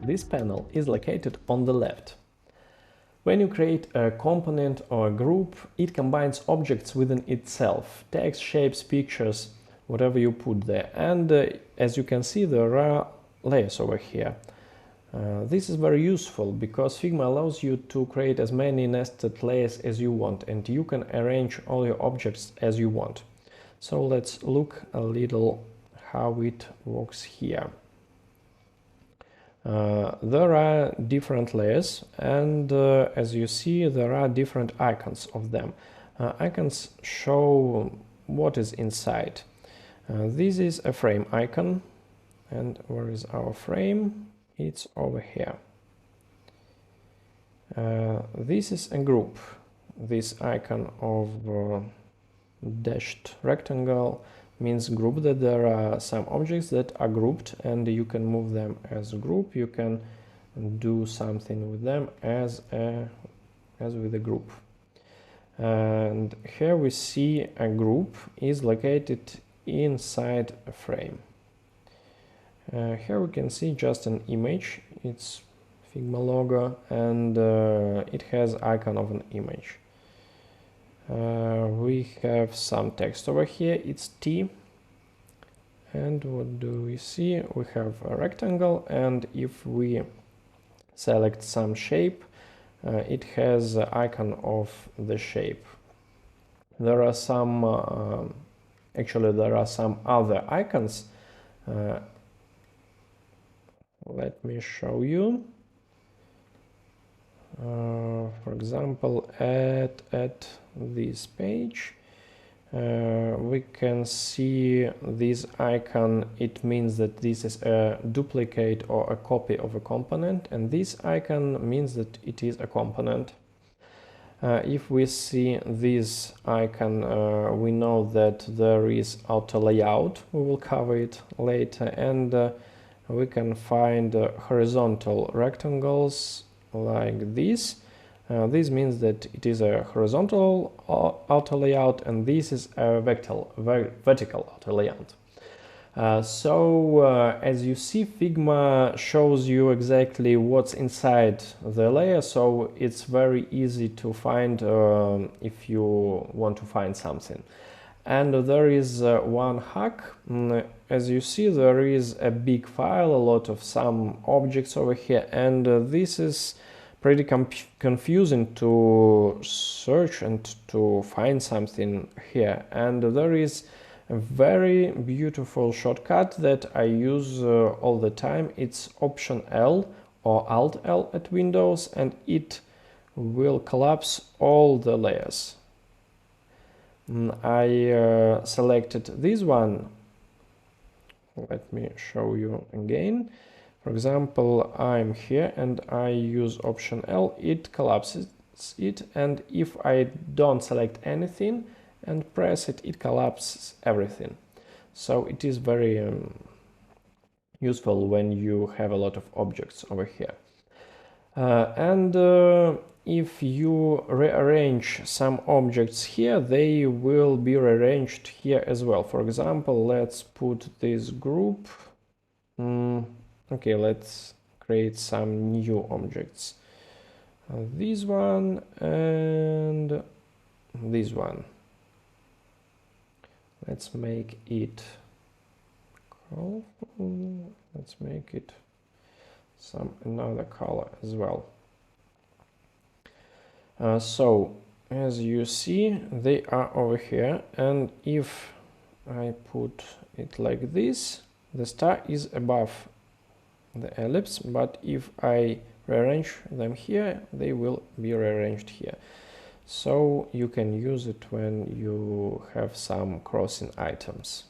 This panel is located on the left. When you create a component or a group, it combines objects within itself, text, shapes, pictures, whatever you put there. And as you can see, there are layers over here. This is very useful because Figma allows you to create as many nested layers as you want, and you can arrange all your objects as you want. So let's look a little how it works here. There are different layers, and as you see, there are different icons of them. Icons show what is inside. This is a frame icon, and where is our frame? It's over here. This is a group. This icon of dashed rectangle means group, that there are some objects that are grouped and you can move them as a group. You can do something with them as with a group. And here we see a group is located inside a frame. Here we can see just an image. It's Figma logo, and it has icon of an image. We have some text over here, it's T, and what do we see? We have a rectangle, and if we select some shape, it has the icon of the shape. There are some, actually there are some other icons. Let me show you. For example, at this page, we can see this icon. It means that this is a duplicate or a copy of a component, and this icon means that it is a component. If we see this icon, we know that there is auto layout. We will cover it later, and we can find horizontal rectangles like this. This means that it is a horizontal auto layout, and this is a vertical auto layout. As you see, Figma shows you exactly what's inside the layer, so it's very easy to find if you want to find something. And there is one hack. As you see, there is a big file, a lot of some objects over here, and this is pretty confusing to search and to find something here. And there is a very beautiful shortcut that I use all the time. It's Option L or Alt L at Windows, and it will collapse all the layers. I selected this one. Let me show you again. For example, I'm here and I use Option L, it collapses it, and if I don't select anything and press it, it collapses everything. So it is very useful when you have a lot of objects over here. If you rearrange some objects here, they will be rearranged here as well. For example, let's put this group. Okay, let's create some new objects. This one and this one. Let's make it colorful. Let's make it another color as well. So as you see, they are over here, and if I put it like this, the star is above the ellipse, but if I rearrange them here, they will be rearranged here. So you can use it when you have some crossing items.